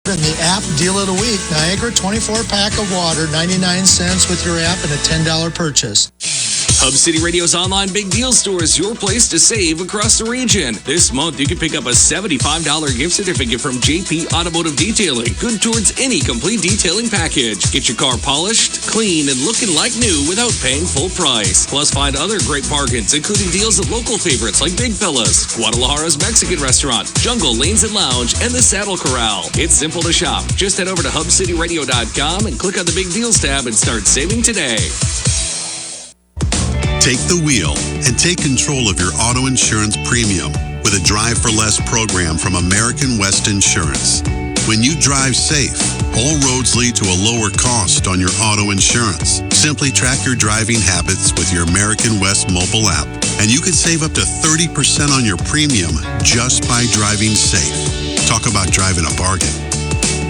In the app deal of the week, Niagara 24-pack of water, 99 cents with your app and a $10 purchase. Hub City Radio's online Big Deal Store is your place to save across the region. This month, you can pick up a $75 gift certificate from JP Automotive Detailing, good towards any complete detailing package. Get your car polished, clean, and looking like new without paying full price. Plus, find other great bargains, including deals at local favorites like Big Fellas, Guadalajara's Mexican Restaurant, Jungle Lanes and Lounge, and the Saddle Corral. It's simple to shop. Just head over to hubcityradio.com and click on the Big Deals tab and start saving today. Take the wheel and take control of your auto insurance premium with a Drive for Less program from American West Insurance. When you drive safe, all roads lead to a lower cost on your auto insurance. Simply track your driving habits with your American West mobile app, and you can save up to 30% on your premium just by driving safe. Talk about driving a bargain.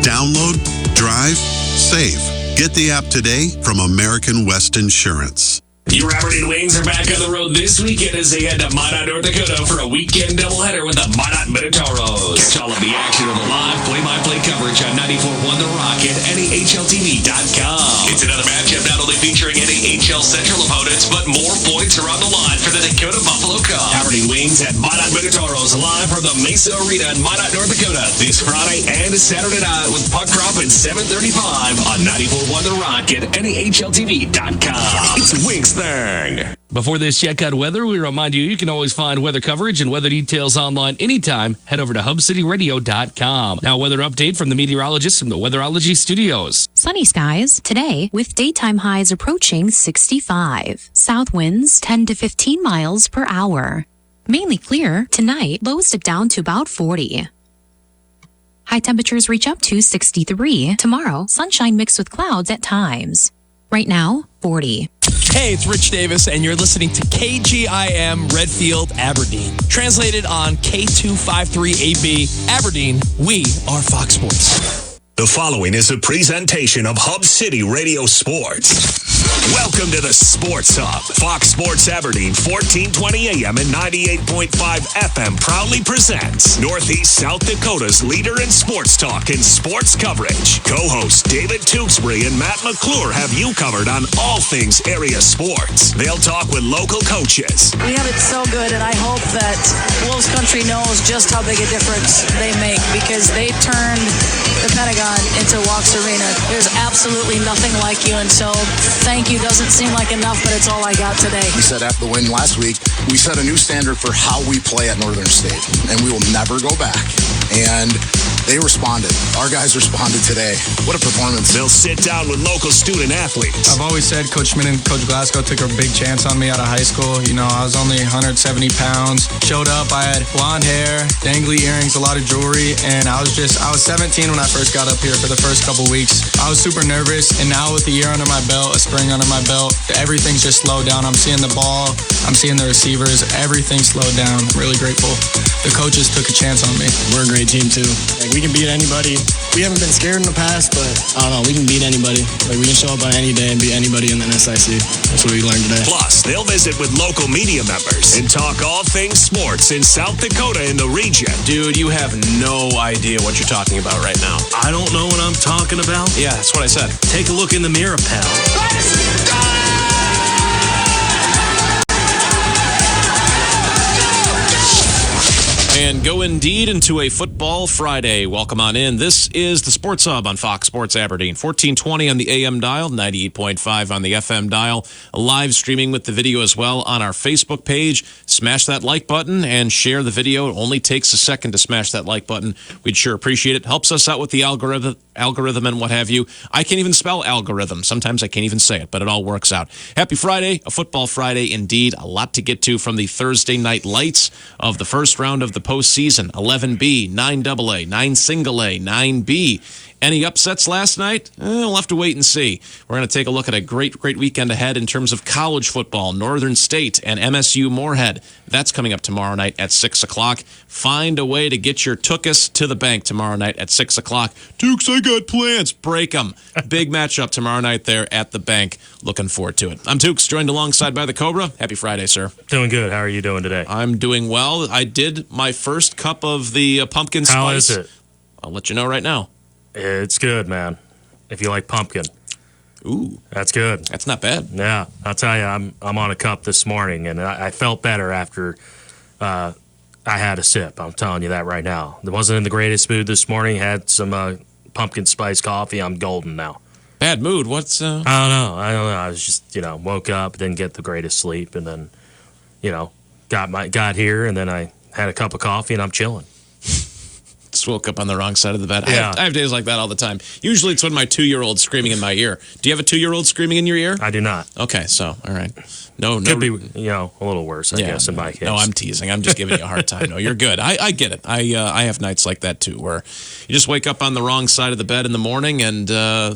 Download, drive, save. Get the app today from American West Insurance. Your Aberdeen Wings are back on the road this weekend as they head to Minot, North Dakota for a weekend doubleheader with the Minot Minotaurs. Catch all of the action of the live play-by-play coverage on 94.1 The Rock and NAHLTV.com. It's another matchup not only featuring NAHL Central opponents, but more points are on the line for the Dakota Buffalo Cup. Aberdeen Wings at Minot Minotaurs live from the Mesa Arena in Minot, North Dakota this Friday and Saturday night with puck drop at 7:35 on 94.1 The Rock and NAHLTV.com. It's Wings thing. Before this check on weather, we remind you can always find weather coverage and weather details online anytime. Head over to hubcityradio.com. Now, weather update from the meteorologists from the Weatherology Studios. Sunny skies today with daytime highs approaching 65. South winds 10 to 15 miles per hour. Mainly clear tonight, lows dip down to about 40. High temperatures reach up to 63. Tomorrow, sunshine mixed with clouds at times. Right now, 40. Hey, it's Rich Davis, and you're listening to KGIM Redfield, Aberdeen. Translated on K253AB, Aberdeen, we are Fox Sports. The following is a presentation of Hub City Radio Sports. Welcome to the Sports Hub. Fox Sports Aberdeen, 1420 AM and 98.5 FM proudly presents Northeast South Dakota's leader in sports talk and sports coverage. Co-hosts David Tewksbury and Matt McClure have you covered on all things area sports. They'll talk with local coaches. We have it so good, and I hope that Wolves Country knows just how big a difference they make because they turned the Pentagon into Walks Arena. There's absolutely nothing like you, and so thank you doesn't seem like enough, but it's all I got today. We said after the win last week, we set a new standard for how we play at Northern State, and we will never go back. And they responded. Our guys responded today. What a performance. They'll sit down with local student athletes. I've always said Coach Schmidt and Coach Glasgow took a big chance on me out of high school. You know, I was only 170 pounds. Showed up, I had blonde hair, dangly earrings, a lot of jewelry, and I was 17 when I first got up here for the first couple weeks. I was super nervous, and now with a year under my belt, a spring under my belt, everything's just slowed down. I'm seeing the ball, I'm seeing the receivers, everything's slowed down. I'm really grateful. The coaches took a chance on me. We're a great team too. Like, we can beat anybody. We haven't been scared in the past, but I don't know, we can beat anybody. Like, we can show up on any day and beat anybody in the SIC. That's what we learned today. Plus, they'll visit with local media members and talk all things sports in South Dakota and the region. Dude, you have no idea what you're talking about right now. I don't know what I'm talking about? Yeah, that's what I said. Take a look in the mirror, pal. And go indeed into a football Friday. Welcome on in. This is the Sports Hub on Fox Sports Aberdeen. 1420 on the AM dial, 98.5 on the FM dial. Live streaming with the video as well on our Facebook page. Smash that like button and share the video. It only takes a second to smash that like button. We'd sure appreciate it. Helps us out with the algorithm and what have you. I can't even spell algorithm. Sometimes I can't even say it, but it all works out. Happy Friday, a football Friday indeed. A lot to get to from the Thursday night lights of the first round of the postseason. 11B, 9AA, 9 single A, 9B. Any upsets last night? We'll have to wait and see. We're going to take a look at a great weekend ahead in terms of college football. Northern State and MSU Moorhead. That's coming up tomorrow night at 6 o'clock. Find a way to get your Tookus to the bank tomorrow night at 6 o'clock. Tukes, I got plans. Break them. Big matchup tomorrow night there at the bank. Looking forward to it. I'm Tukes, joined alongside by the Cobra. Happy Friday, sir. Doing good. How are you doing today? I'm doing well. I did my first cup of the pumpkin spice. How is it? I'll let you know right now. It's good, man. If you like pumpkin. Ooh. That's good. That's not bad. Yeah. I'll tell you, I'm on a cup this morning, and I felt better after I had a sip. I'm telling you that right now. I wasn't in the greatest mood this morning. Had some pumpkin spice coffee. I'm golden now. Bad mood? What's... I don't know. I was just, woke up, didn't get the greatest sleep, and then, got here, and then I had a cup of coffee, and I'm chilling. Just woke up on the wrong side of the bed. Yeah. I have days like that all the time. Usually it's when my 2-year-old's screaming in my ear. Do you have a 2-year-old screaming in your ear? I do not. Okay, so, all right. No. Could be, a little worse, I guess, in my case. No, I'm teasing. I'm just giving you a hard time. No, you're good. I get it. I have nights like that, too, where you just wake up on the wrong side of the bed in the morning, and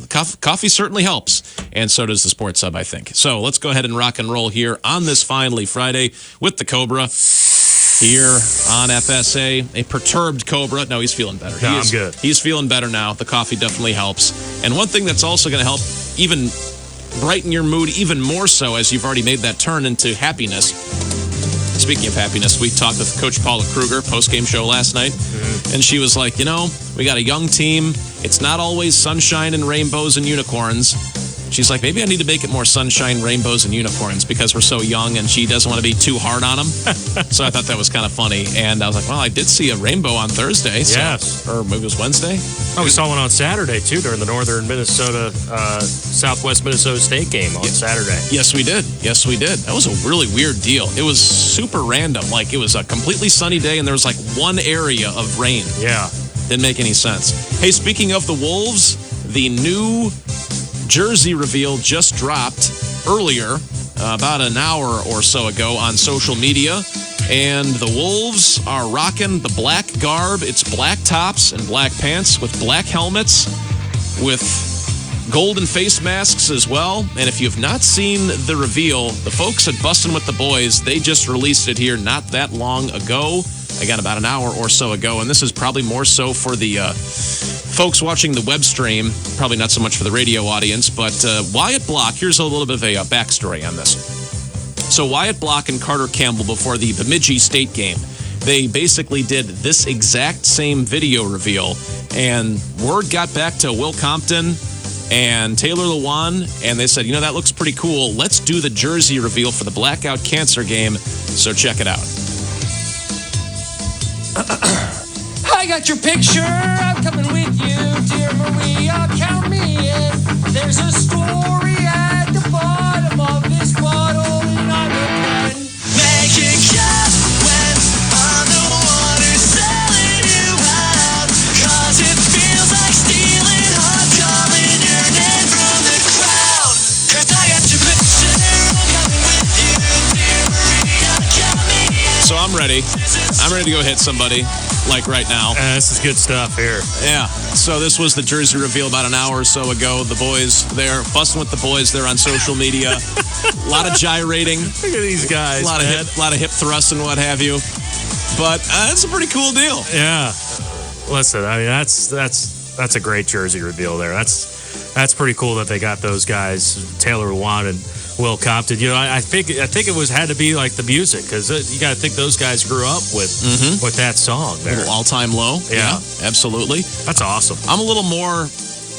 coffee certainly helps, and so does the Sports Hub, I think. So let's go ahead and rock and roll here on this finally Friday with the Cobra. Here on FSA, a perturbed Cobra. No, he's feeling better. I'm good. He's feeling better now. The coffee definitely helps. And one thing that's also going to help even brighten your mood even more so as you've already made that turn into happiness. Speaking of happiness, we talked with Coach Paula Kruger, post-game show last night, and she was like, we got a young team. It's not always sunshine and rainbows and unicorns. She's like, maybe I need to make it more sunshine, rainbows, and unicorns because we're so young and she doesn't want to be too hard on them. So I thought that was kind of funny. And I was like, well, I did see a rainbow on Thursday. So, yes. Or maybe it was Wednesday. Oh, we saw one on Saturday, too, during the Northern Minnesota, Southwest Minnesota State game on Saturday. Yes, we did. That was a really weird deal. It was super random. Like, it was a completely sunny day and there was like one area of rain. Yeah. Didn't make any sense. Hey, speaking of the Wolves, the new jersey reveal just dropped earlier, about an hour or so ago on social media. And the Wolves are rocking the black garb. It's black tops and black pants with black helmets with golden face masks as well. And if you've not seen the reveal, the folks at Bustin' With The Boys, they just released it here not that long ago. Again, about an hour or so ago. And this is probably more so for the folks watching the web stream, probably not so much for the radio audience, but Wyatt Block, here's a little bit of a backstory on this. So Wyatt Block and Carter Campbell, before the Bemidji State game, they basically did this exact same video reveal, and word got back to Will Compton and Taylor Lewan, and they said, that looks pretty cool. Let's do the jersey reveal for the Blackout Cancer game, so check it out. I got your picture, I'm coming with you, dear Maria, count me in. There's a story at the bottom of this bottle, and I'm a pen. Magic just went on the water, selling you out, 'cause it feels like stealing hot calling your name from the crowd. 'Cause I got your picture, I'm coming with you, dear Maria, count me in. So I'm ready to go hit somebody. Like right now. This is good stuff here. Yeah. So this was the jersey reveal about an hour or so ago. The boys there, Bustin' With The Boys there on social media. A lot of gyrating. Look at these guys. A lot of hip thrusts and what have you. But it's a pretty cool deal. Yeah. Listen, I mean that's a great jersey reveal there. That's pretty cool that they got those guys, Taylor Lewan and Will Compton. I think it had to be like the music, because you got to think those guys grew up with that song there. All-time low. Yeah, absolutely. That's awesome. I'm a little more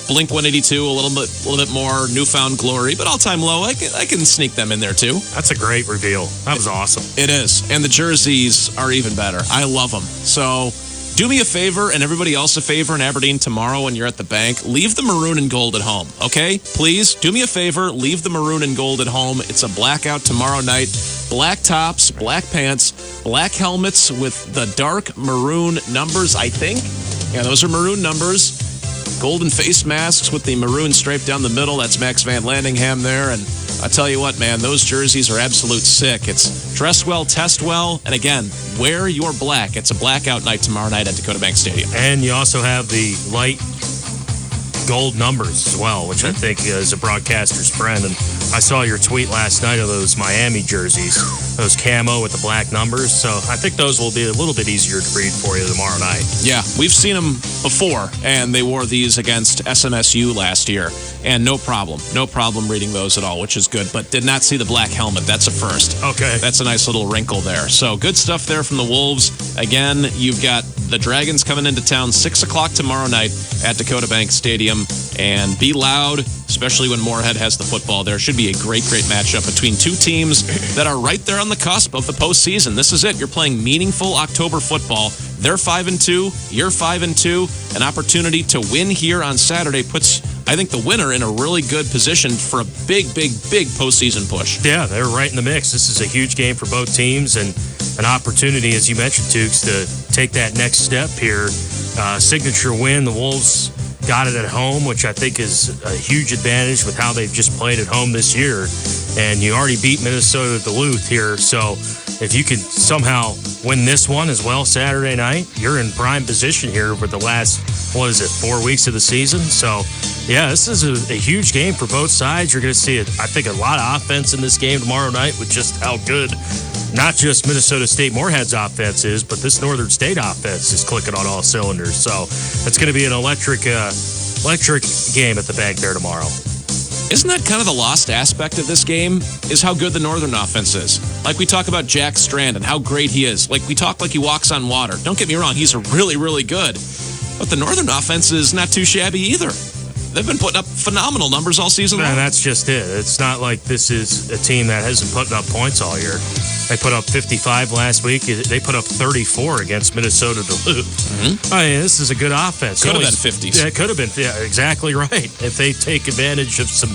Blink-182, a little bit more Newfound Glory, but All-Time Low, I can sneak them in there too. That's a great reveal. That was awesome. It is, and the jerseys are even better. I love them. So do me a favor, and everybody else a favor in Aberdeen tomorrow when you're at the bank. Leave the maroon and gold at home, okay? Please, do me a favor. Leave the maroon and gold at home. It's a blackout tomorrow night. Black tops, black pants, black helmets with the dark maroon numbers, I think. Yeah, those are maroon numbers. Golden face masks with the maroon stripe down the middle. That's Max Van Landingham there. And I tell you what, man, those jerseys are absolute sick. It's dress well, test well, and again, wear your black. It's a blackout night tomorrow night at Dakota Bank Stadium. And you also have the light gold numbers as well, which I think is a broadcaster's friend. And I saw your tweet last night of those Miami jerseys, those camo with the black numbers. So I think those will be a little bit easier to read for you tomorrow night. Yeah, we've seen them before, and they wore these against SMSU last year, and no problem reading those at all, which is good, but did not see the black helmet. That's a first. Okay. That's a nice little wrinkle there. So good stuff there from the Wolves. Again, you've got The Dragons coming into town 6 o'clock tomorrow night at Dakota Bank Stadium. And be loud, especially when Moorhead has the football. There should be a great, great matchup between two teams that are right there on the cusp of the postseason. This is it. You're playing meaningful October football. They're 5-2. You're 5-2. An opportunity to win here on Saturday puts, I think, the winner in a really good position for a big, big, big postseason push. Yeah, they're right in the mix. This is a huge game for both teams and an opportunity, as you mentioned, Tukes, to take that next step here. Signature win. The Wolves got it at home, which I think is a huge advantage with how they've just played at home this year. And you already beat Minnesota Duluth here. So if you can somehow win this one as well Saturday night, you're in prime position here for the last, 4 weeks of the season. So, yeah, this is a huge game for both sides. You're going to see, I think, a lot of offense in this game tomorrow night with just how good not just Minnesota State Moorhead's offense is, but this Northern State offense is clicking on all cylinders. So it's going to be an electric game at the bank there tomorrow. Isn't that kind of the lost aspect of this game, is how good the Northern offense is? Like we talk about Jack Strand and how great he is. Like we talk like he walks on water. Don't get me wrong, he's really, really good. But the Northern offense is not too shabby either. They've been putting up phenomenal numbers all season long. And that's just it. It's not like this is a team that hasn't put up points all year. They put up 55 last week. They put up 34 against Minnesota Duluth. Mm-hmm. I mean, this is a good offense. Could have been 50s. Yeah, it could have been. Yeah, exactly right. If they take advantage of some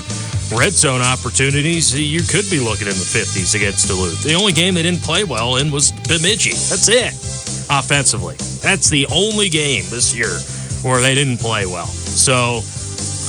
red zone opportunities, you could be looking in the 50s against Duluth. The only game they didn't play well in was Bemidji. That's it. Offensively. That's the only game this year where they didn't play well. So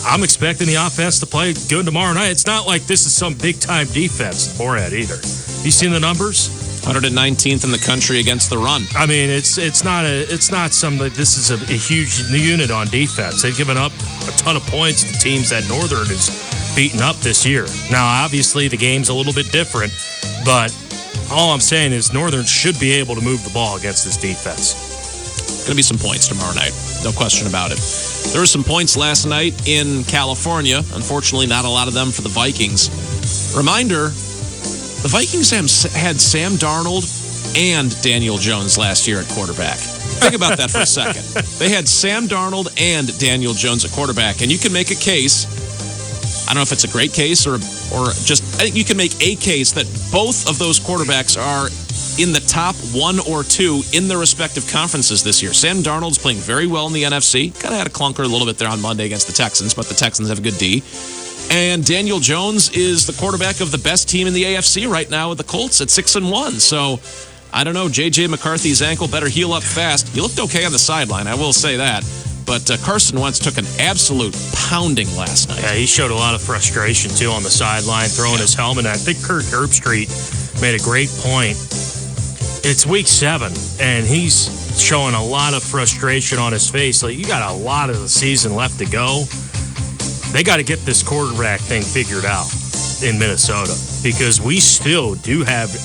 I'm expecting the offense to play good tomorrow night. It's not like this is some big-time defense in Moorhead either. You seen the numbers? 119th in the country against the run. I mean, it's not some. This is a huge unit on defense. They've given up a ton of points to teams that Northern is beaten up this year. Now, obviously, the game's a little bit different, but all I'm saying is Northern should be able to move the ball against this defense. Going to be some points tomorrow night. No question about it. There were some points last night in California. Unfortunately, not a lot of them for the Vikings. Reminder, the Vikings had Sam Darnold and Daniel Jones last year at quarterback. Think about that for a second. They had Sam Darnold and Daniel Jones at quarterback. And you can make a case, I don't know if it's a great case or just, I think you can make a case that both of those quarterbacks are in the top 1 or 2 in their respective conferences this year. Sam Darnold's playing very well in the NFC. Kind of had a clunker a little bit there on Monday against the Texans, but the Texans have a good D. And Daniel Jones is the quarterback of the best team in the AFC right now with the Colts at 6-1. So, I don't know, J.J. McCarthy's ankle better heal up fast. He looked okay on the sideline, I will say that. But Carson Wentz took an absolute pounding last night. Yeah, he showed a lot of frustration, too, on the sideline, throwing his helmet. I think Kirk Herbstreit made a great point. It's week 7, and he's showing a lot of frustration on his face. Like, you got a lot of the season left to go. They got to get this quarterback thing figured out in Minnesota because we still do have